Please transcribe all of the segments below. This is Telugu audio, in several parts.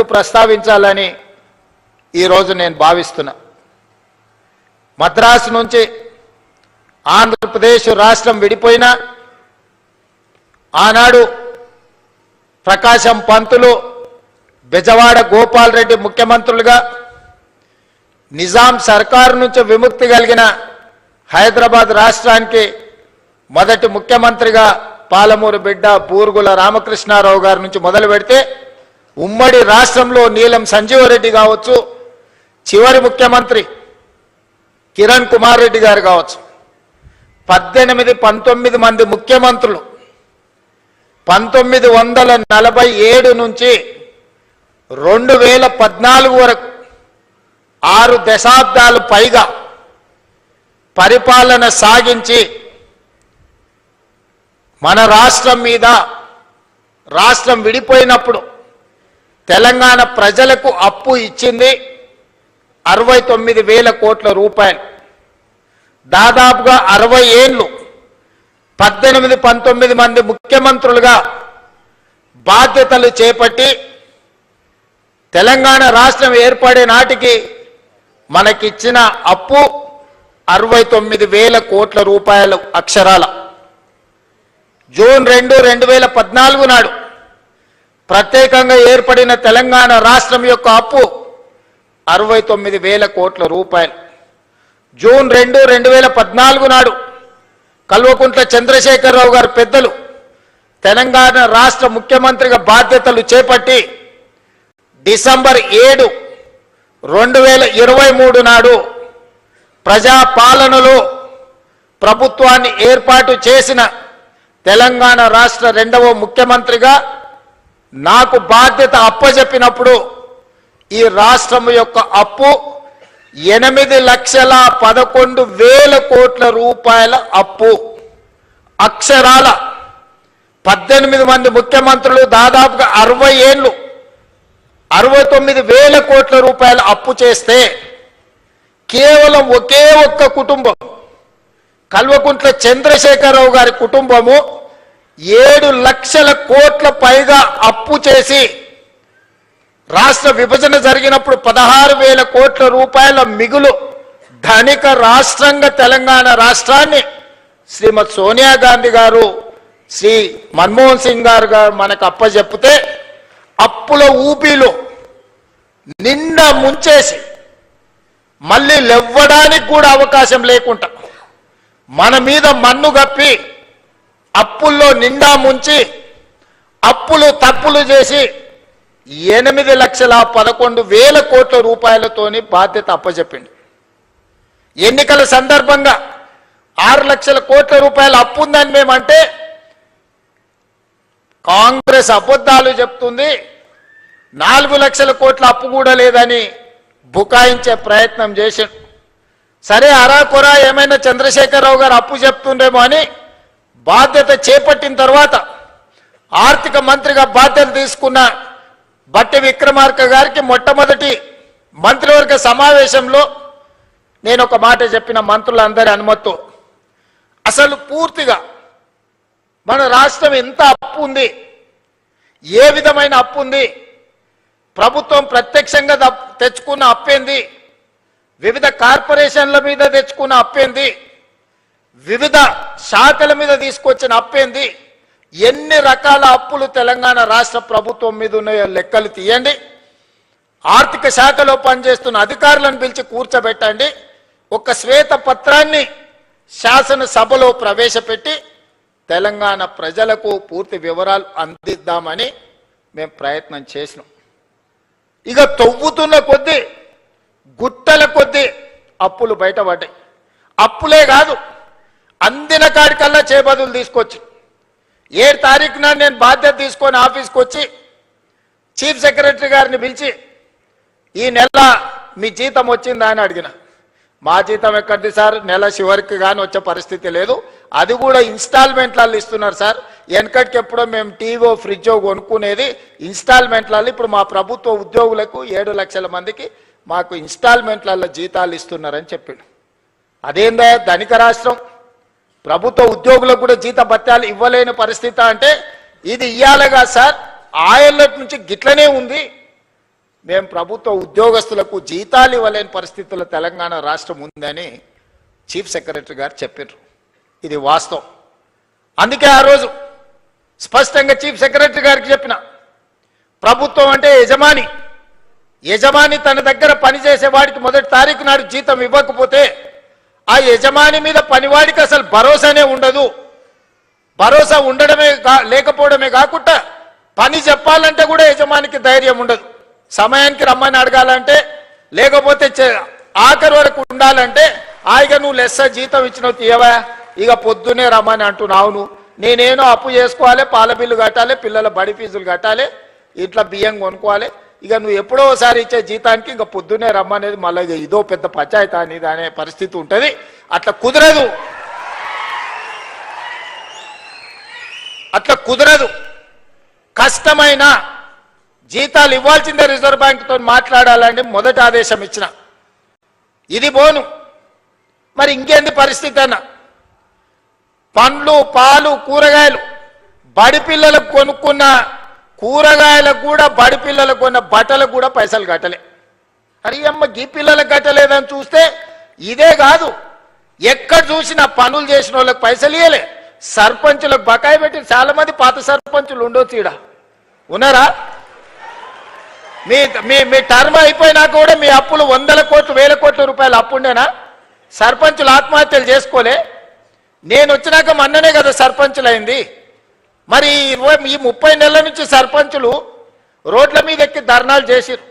ముందు ప్రస్తావించాలని ఈరోజు నేను భావిస్తున్నా. మద్రాసు నుంచి ఆంధ్రప్రదేశ్ రాష్ట్రం విడిపోయినా ఆనాడు ప్రకాశం పంతులు, బెజవాడ గోపాల్ రెడ్డి ముఖ్యమంత్రులుగా, నిజాం సర్కారు నుంచి విముక్తి కలిగిన హైదరాబాద్ రాష్ట్రానికి మొదటి ముఖ్యమంత్రిగా పాలమూరు బిడ్డ బూరుగుల రామకృష్ణారావు గారి నుంచి మొదలు పెడితే ఉమ్మడి రాష్ట్రంలో నీలం సంజీవరెడ్డి కావచ్చు, చివరి ముఖ్యమంత్రి కిరణ్ కుమార్ రెడ్డి గారు కావచ్చు, 18-19 మంది ముఖ్యమంత్రులు 1947 నుంచి 2014 వరకు 6 దశాబ్దాలు పైగా పరిపాలన సాగించి మన రాష్ట్రం మీద, రాష్ట్రం విడిపోయినప్పుడు తెలంగాణ ప్రజలకు అప్పు ఇచ్చింది 69,000 కోట్ల రూపాయలు. దాదాపుగా 60 ఏళ్ళు 18-19 మంది ముఖ్యమంత్రులుగా బాధ్యతలు చేపట్టి తెలంగాణ రాష్ట్రం ఏర్పడే నాటికి మనకిచ్చిన అప్పు 69,000 కోట్ల రూపాయలు అక్షరాల. జూన్ 2, 2014 నాడు ప్రత్యేకంగా ఏర్పడిన తెలంగాణ రాష్ట్రం యొక్క అప్పు 69,000 కోట్ల రూపాయలు. జూన్ 2, 2014 నాడు కల్వకుంట్ల చంద్రశేఖరరావు గారు పెద్దలు తెలంగాణ రాష్ట్ర ముఖ్యమంత్రిగా బాధ్యతలు చేపట్టి డిసెంబర్ 7, 2023 నాడు ప్రజాపాలనలో ప్రభుత్వాన్ని ఏర్పాటు చేసిన తెలంగాణ రాష్ట్ర 2వ ముఖ్యమంత్రిగా నాకు బాధ్యత అప్పజెప్పినప్పుడు ఈ రాష్ట్రం యొక్క అప్పు 8,11,000 కోట్ల రూపాయల అప్పు. అక్షరాల 18 మంది ముఖ్యమంత్రులు దాదాపుగా 60 ఏళ్ళు 69,000 కోట్ల రూపాయల అప్పు చేస్తే కేవలం ఒకే ఒక్క కుటుంబం కల్వకుంట్ల చంద్రశేఖరరావు గారి కుటుంబము 7 లక్షల కోట్ల పైగా అప్పు చేసి రాష్ట్ర విభజన జరిగినప్పుడు 16,000 కోట్ల రూపాయల మిగులు ధనిక రాష్ట్రంగా తెలంగాణ రాష్ట్రాన్ని శ్రీమతి సోనియా గాంధీ గారు, శ్రీ మన్మోహన్ సింగ్ గారు మనకు అప్పచెప్పితే అప్పుల ఊపిలో నిండా ముంచేసి మళ్ళీ లేవ్వడానికి కూడా అవకాశం లేకుండా మన మీద మన్ను గప్పి అప్పుల్లో నిండా ముంచి అప్పులు తప్పులు చేసి 8,11,000 కోట్ల రూపాయలతోని బాధ్యత అప్పచెప్పింది. ఎన్నికల సందర్భంగా 6 లక్షల కోట్ల రూపాయల అప్పు ఉందని మేమంటే కాంగ్రెస్ అబద్ధాలు చెప్తుంది, 4 లక్షల కోట్ల అప్పు కూడా లేదని బుకాయించే ప్రయత్నం చేశాడు. సరే అరాకొరా ఏమైనా చంద్రశేఖరరావు గారు అప్పు చెప్తుండేమో అని బాధ్యత చేపట్టిన తర్వాత ఆర్థిక మంత్రిగా బాధ్యత తీసుకున్న బట్టి విక్రమార్క గారికి మొట్టమొదటి మంత్రివర్గ సమావేశంలో నేను ఒక మాట చెప్పిన, మంత్రులందరి అనుమతితో, అసలు పూర్తిగా మన రాష్ట్రం ఎంత అప్పు ఉంది, ఏ విధమైన అప్పు ఉంది, ప్రభుత్వం ప్రత్యక్షంగా తెచ్చుకున్న అప్పేంది, వివిధ కార్పొరేషన్ల మీద తెచ్చుకున్న అప్పేంది, వివిధ శాఖల మీద తీసుకొచ్చిన అప్పేంది, ఎన్ని రకాల అప్పులు తెలంగాణ రాష్ట్ర ప్రభుత్వం మీద ఉన్నాయో లెక్కలు తీయండి. ఆర్థిక శాఖలో పనిచేస్తున్న అధికారులను పిలిచి కూర్చోబెట్టండి. ఒక శ్వేత పత్రాన్ని శాసనసభలో ప్రవేశపెట్టి తెలంగాణ ప్రజలకు పూర్తి వివరాలు అందిద్దామని మేము ప్రయత్నం చేసినాం. ఇక తవ్వుతున్న కొద్దీ గుట్టల కొద్దీ అప్పులు బయటపడ్డాయి. అప్పులే కాదు, అందిన కాడికల్లా చేబదులు తీసుకొచ్చి 7 తారీఖున నేను బాధ్యత తీసుకొని ఆఫీస్కి వచ్చి చీఫ్ సెక్రటరీ గారిని పిలిచి ఈ నెల మీ జీతం వచ్చిందా అని అడిగిన. మా జీతం ఎక్కడిది సార్, నెల చివరికి కానీ వచ్చే పరిస్థితి లేదు, అది కూడా ఇన్స్టాల్మెంట్లలో ఇస్తున్నారు సార్. వెనకటికి ఎప్పుడో మేము టీవో ఫ్రిడ్జో కొనుక్కునేది ఇన్స్టాల్మెంట్లలో, ఇప్పుడు మా ప్రభుత్వ ఉద్యోగులకు 7 లక్షల మందికి మాకు ఇన్స్టాల్మెంట్లలో జీతాలు ఇస్తున్నారని చెప్పాడు. అదేందా ధనిక రాష్ట్రం, ప్రభుత్వ ఉద్యోగులకు కూడా జీత భత్యాలు ఇవ్వలేని పరిస్థితి అంటే ఇది ఇయ్యాలిగా సార్, ఆయళ్ళ నుంచి గిట్లనే ఉంది. మేము ప్రభుత్వ ఉద్యోగస్తులకు జీతాలు ఇవ్వలేని పరిస్థితుల్లో తెలంగాణ రాష్ట్రం ఉందని చీఫ్ సెక్రటరీ గారు చెప్పారు. ఇది వాస్తవం. అందుకే ఆ రోజు స్పష్టంగా చీఫ్ సెక్రటరీ గారికి చెప్పిన, ప్రభుత్వం అంటే యజమాని. యజమాని తన దగ్గర పనిచేసే వాడికి మొదటి తారీఖు నాడు జీతం ఇవ్వకపోతే ఆ యజమాని మీద పనివాడికి అసలు భరోసానే ఉండదు. భరోసా ఉండడమే లేకపోవడమే కాకుండా పని చెప్పాలంటే కూడా యజమానికి ధైర్యం ఉండదు. సమయానికి రమ్మని అడగాలంటే, లేకపోతే ఆఖరి వరకు ఉండాలంటే ఆయిగా నువ్వు లెస్స జీతం ఇచ్చినవు తీయవా, ఇక పొద్దునే రమ్మని అంటున్నావు. నేనేనో అప్పు చేసుకోవాలి, పాల బిల్లు కట్టాలి, పిల్లల బడి ఫీజులు కట్టాలి, ఇంట్లో బియ్యం కొనుక్కోవాలి, ఇక నువ్వు ఎప్పుడో ఒకసారి ఇచ్చే జీతానికి ఇంకా పొద్దునే రమ్మనేది మళ్ళీ ఇదో పెద్ద పంచాయతీ అనేది అనే పరిస్థితి ఉంటుంది. అట్లా కుదరదు, అట్లా కుదరదు. కష్టమైన జీతాలు ఇవ్వాల్సిందే రిజర్వ్ బ్యాంకుతో మాట్లాడాలని మొదటి ఆదేశం ఇచ్చిన. ఇది బోను. మరి ఇంకేంది పరిస్థితి అన్న? పండ్లు, పాలు, కూరగాయలు బడి పిల్లలకు కొనుక్కున్న కూరగాయలకు కూడా, బడి పిల్లలకు కొన్న బట్టలకు కూడా పైసలు కట్టలే. అరే అమ్మ, గీ పిల్లలకు కట్టలేదని చూస్తే ఇదే కాదు, ఎక్కడ చూసినా పనులు చేసిన వాళ్ళకి పైసలు ఇవ్వలే. సర్పంచులకు బకాయి పెట్టి చాలా మంది పాత సర్పంచులు ఉండొచ్చు, ఈడ ఉన్నారా? మీ మీ మీ టర్మ్ అయిపోయినా కూడా మీ అప్పులు 100 కోట్లు 1000 కోట్ల రూపాయలు అప్పుండేనా? సర్పంచులు ఆత్మహత్యలు చేసుకోలే. నేను వచ్చినాక మొన్ననే కదా సర్పంచులు అయింది. మరి ఈ 30 నెలల నుంచి సర్పంచులు రోడ్ల మీద ఎక్కి ధర్నాలు చేసిరు,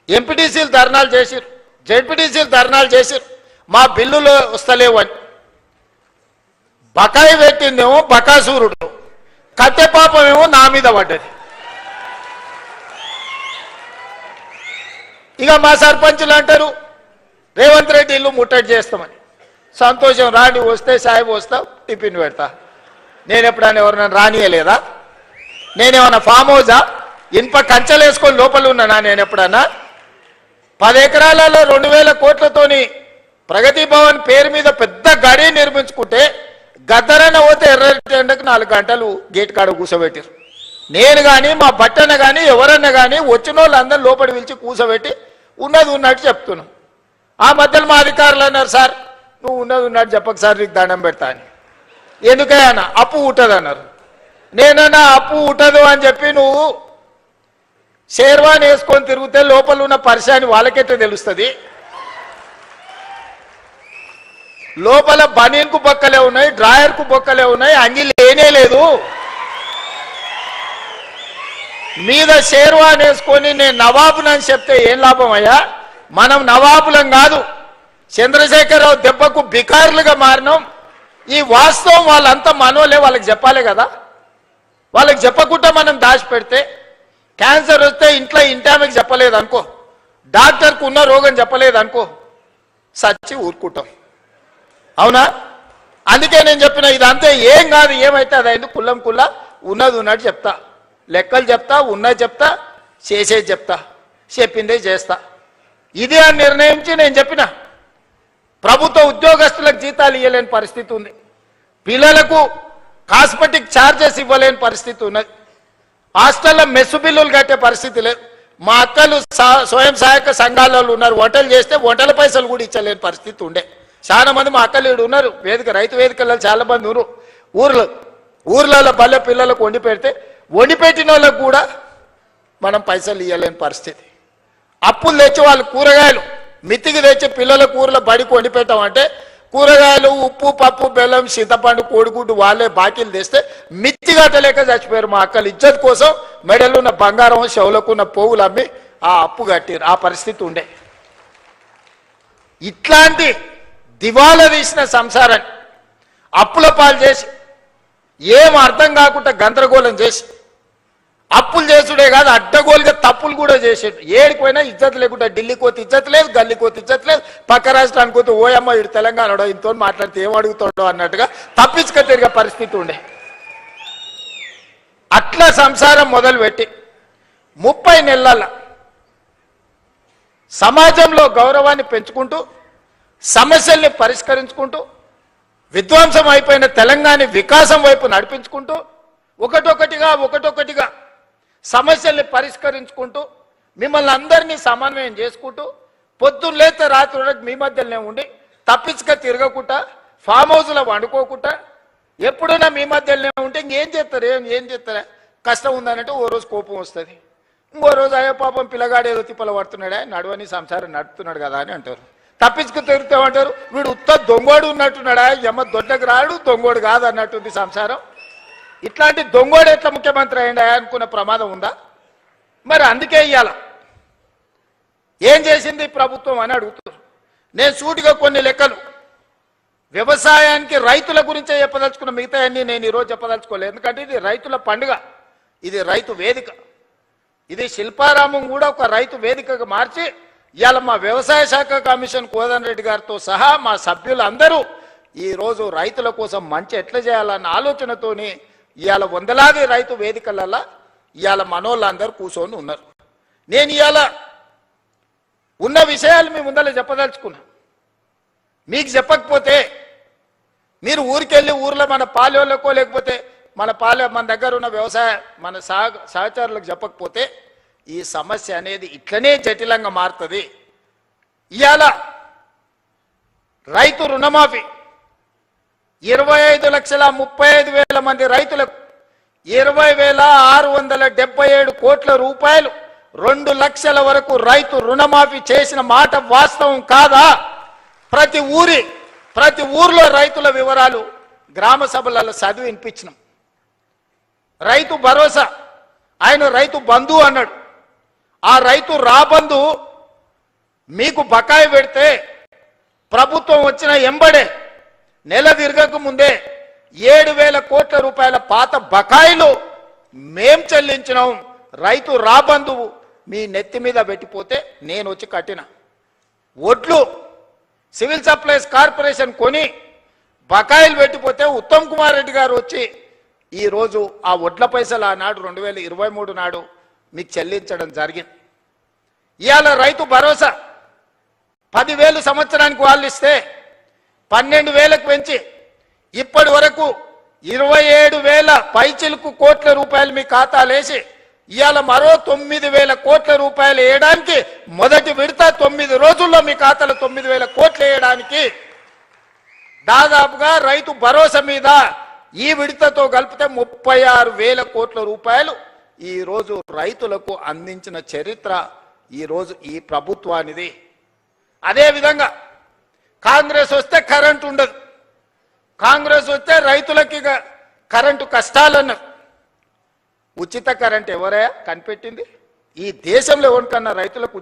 ఎంపీటీసీలు ధర్నాలు చేసిరు, జెడ్పీటీసీలు ధర్నాలు చేసిరు, మా బిల్లులు వస్తలేవు అని. బకాయి పెట్టిందేమో బకాసూరుడు, కట్టె పాపమేమో నా మీద పడ్డది. ఇక మా సర్పంచులు అంటారు రేవంత్ రెడ్డి ఇల్లు ముట్టడి చేస్తామని. సంతోషం, రాండి, వస్తే సాయి వస్తావు, టిఫిన్ పెడతా. నేను ఎప్పుడైనా ఎవరైనా రానియలేదా? నేనేమన్నా ఫామ్ హౌజా? ఇనుప కంచెలు వేసుకొని లోపల ఉన్నానా? నేను ఎప్పుడన్నా 10 ఎకరాలలో 2000 కోట్లతోని ప్రగతి భవన్ పేరు మీద పెద్ద గడి నిర్మించుకుంటే గద్దరన్న పోతే ఎర్రటి ఎండకు 4 గంటలు గేట్ కాడ కూర్చోబెట్టారు. నేను కానీ మా బట్టన్న కానీ ఎవరన్నా కానీ వచ్చిన వాళ్ళందరూ లోపలి పిలిచి కూర్చోబెట్టి ఉన్నది ఉన్నట్టు చెప్తున్నాం. ఆ మధ్యలో మా అధికారులు అన్నారు, సార్ నువ్వు ఉన్నది ఉన్నట్టు చెప్పక సార్, నీకు దండం పెడతా అని. ఎందుకన్నా? అప్పు ఉంటుంది అన్నారు. నేనన్నా అప్పు ఉంటుంది అని చెప్పి నువ్వు షేర్వాన్ వేసుకొని తిరిగితే లోపల ఉన్న పరిశాని వాళ్ళకైతే తెలుస్తుంది. లోపల బనీన్కు బొక్కలే ఉన్నాయి, డ్రాయర్కు బొక్కలే ఉన్నాయి, అంగి లేనే లేదు. మీద షేర్వాన్ వేసుకొని నేను నవాబునని చెప్తే ఏం లాభం అయ్యా? మనం నవాబులం కాదు, చంద్రశేఖరరావు దెబ్బకు బికారులుగా మారినాం. ఈ వాస్తవం వాళ్ళంతా మనోలే, వాళ్ళకి చెప్పాలి కదా. వాళ్ళకి చెప్పకుండా మనం దాచిపెడితే, క్యాన్సర్ వస్తే ఇంట్లో ఇంటామెకి చెప్పలేదు అనుకో, డాక్టర్కు ఉన్న రోగం చెప్పలేదు అనుకో, సచ్చి ఊరుకుంటాం. అవునా? అందుకే నేను చెప్పిన ఇదంతే ఏం కాదు, ఏమైతే అది ఎందుకు కుల్లం కుల్ల ఉన్నది ఉన్నట్టు చెప్తా, లెక్కలు చెప్తా, ఉన్నది చెప్తా, చేసేది చెప్తా, చెప్పిందే చేస్తా. ఇది అని నిర్ణయించి నేను చెప్పిన. ప్రభుత్వ ఉద్యోగస్తులకు జీతాలు ఇవ్వలేని పరిస్థితి ఉంది, పిల్లలకు కాస్మెటిక్ ఛార్జెస్ ఇవ్వలేని పరిస్థితి ఉన్నది, హాస్టల్లో మెస్సు బిల్లులు కట్టే పరిస్థితి లేదు. మా అక్కలు స్వయం సహాయక సంఘాలలో ఉన్నారు, వంటలు చేస్తే వంటల పైసలు కూడా ఇచ్చలేని పరిస్థితి ఉండే. చాలా మంది మా అక్కలు ఉన్నారు, రైతు వేదికల్లో చాలా మంది ఊర్లలో బల్లె పిల్లలకు వండి పెడితే వండి పెట్టిన వాళ్ళకు కూడా మనం పైసలు ఇవ్వలేని పరిస్థితి. అప్పులు తెచ్చి వాళ్ళు కూరగాయలు మితికి తెచ్చి పిల్లల కూరలో బడికి వండి పెట్టామంటే కూరగాయలు, ఉప్పు, పప్పు, బెల్లం, చింతపండు, కోడిగుడ్డు వాళ్ళే బాకీలు తెస్తే మిత్తి కట్టలేక చచ్చిపోయారు. మా అక్కలు ఇజ్జత్ కోసం మెడలున్న బంగారం, చెవులకున్న పోగులు అమ్మి ఆ అప్పు కట్టారు. ఆ పరిస్థితి ఉండే. ఇట్లాంటి దివాలా తీసిన సంసారాన్ని అప్పుల పాలు చేసి, ఏం అర్థం కాకుండా గందరగోళం చేసి, అప్పులు చేసుడే కాదు అడ్డగోలుగా తప్పులు కూడా చేసాడు. ఏడిపోయినా ఇజ్జత్ లేకుండా, ఢిల్లీకి పోతే ఇజ్జత్ లేదు, గల్లీకి పోతే ఇజ్జత్ లేదు, పక్క రాష్ట్రానికి పోతే ఓయమ్మ ఇటు తెలంగాణలో ఇంతో మాట్లాడితే ఏం అడుగుతాడో అన్నట్టుగా తప్పించుక తిరిగే పరిస్థితి ఉండే. అట్లా సంసారం మొదలుపెట్టి 30 నెలల సమాజంలో గౌరవాన్ని పెంచుకుంటూ, సమస్యల్ని పరిష్కరించుకుంటూ, విధ్వంసం అయిపోయిన తెలంగాణ వికాసం వైపు నడిపించుకుంటూ, ఒకటొకటిగా సమస్యల్ని పరిష్కరించుకుంటూ మిమ్మల్ని అందరినీ సమన్వయం చేసుకుంటూ పొద్దున్న లేతే రాత్రి వరకు మీ మధ్యలోనే ఉండి తప్పించుక తిరగకుండా ఫామ్ హౌస్లో వండుకోకుండా ఎప్పుడైనా మీ మధ్యలోనే ఉంటే ఇంకేం చేస్తారు ఏం చేస్తారా కష్టం ఉందనంటే ఓ రోజు కోపం వస్తుంది, ఇంకో రోజు అయ్యో పాపం పిల్లగాడు ఏదో తిప్పలు పడుతున్నాడా నడవని సంసారం నడుపుతున్నాడు కదా అని అంటారు. తప్పించుకు తిరుగుతామంటారు, వీడు ఉత్త దొంగోడు ఉన్నట్టున్నాడా, ఎమ్మ దొడ్డకు రాడు దొంగోడు కాదు అన్నట్టుంది సంసారం. ఇట్లాంటి దొంగోడు ఎట్లా ముఖ్యమంత్రి అయ్యిండా అనుకున్న ప్రమాదం ఉందా? మరి అందుకే ఇయ్యాల ఏం చేసింది ప్రభుత్వం అని అడుగుతారు. నేను సూటిగా కొన్ని లెక్కలు వ్యవసాయానికి రైతుల గురించే చెప్పదలుచుకున్న, మిగతా అన్ని నేను ఈరోజు చెప్పదలుచుకోలేదు. ఎందుకంటే ఇది రైతుల పండుగ, ఇది రైతు వేదిక, ఇది శిల్పారామం కూడా ఒక రైతు వేదికగా మార్చి ఇవాళ మా వ్యవసాయ శాఖ కమిషన్ కోదండ రెడ్డి గారితో సహా మా సభ్యులందరూ ఈరోజు రైతుల కోసం మంచి ఎట్లా చేయాలన్న ఆలోచనతోని ఇవాళ వందలాది రైతు వేదికలలో ఇవాళ మనోళ్ళందరూ కూర్చొని ఉన్నారు. నేను ఇవాళ ఉన్న విషయాలు మీ ముందర చెప్పదలుచుకున్నా. మీకు చెప్పకపోతే మీరు ఊరికెళ్ళి ఊర్లో మన పాలెళ్ళకో లేకపోతే మన దగ్గర ఉన్న వ్యవసాయ మన సహచరులకు చెప్పకపోతే ఈ సమస్య అనేది ఇట్లనే జటిలంగా మారుతుంది. ఇవాళ రైతు రుణమాఫీ 25,35,000 మంది రైతులకు 20,677 కోట్ల రూపాయలు 2 లక్షల వరకు రైతు రుణమాఫీ చేసిన మాట వాస్తవం కాదా? ప్రతి ఊర్లో రైతుల వివరాలు గ్రామ సభలలో చదివి వినిపించినాం. రైతు భరోసా ఆయన రైతు బంధు అన్నాడు. ఆ రైతు రాబంధు మీకు బకాయి పెడితే ప్రభుత్వం వచ్చిన ఎంబడే నెల తిరగక ముందే 7,000 కోట్ల రూపాయల పాత బకాయిలు మేం చెల్లించినాం. రైతు రాబంధు మీ నెత్తి మీద పెట్టిపోతే నేను వచ్చి కట్టిన ఒడ్లు సివిల్ సప్లైస్ కార్పొరేషన్ కొని బకాయిలు పెట్టిపోతే ఉత్తమ్ కుమార్ రెడ్డి గారు వచ్చి ఈరోజు ఆ ఒడ్ల పైసలు ఆనాడు 2023 నాడు మీకు చెల్లించడం జరిగింది. ఇవాళ రైతు భరోసా 10,000 సంవత్సరానికి వాళ్ళు ఇస్తే 12,000కు పెంచి ఇప్పటి వరకు 27,000 పైచిలుకు కోట్ల రూపాయలు మీ ఖాతాలేసి ఇవాళ మరో 9,000 కోట్ల రూపాయలు వేయడానికి మొదటి విడత 9 రోజుల్లో మీ ఖాతాలో 9,000 కోట్లు వేయడానికి దాదాపుగా రైతు భరోసా మీద ఈ విడతతో కలిపితే 36,000 కోట్ల రూపాయలు ఈరోజు రైతులకు అందించిన చరిత్ర ఈరోజు ఈ ప్రభుత్వానిది. అదేవిధంగా కాంగ్రెస్ వస్తే కరెంటు ఉండదు, కాంగ్రెస్ వస్తే రైతులకి కరెంటు కష్టాలన్నారు. ఉచిత కరెంట్ ఎవరయ్యా కనిపెట్టింది? ఈ దేశంలో ఎవరికన్నా రైతులకు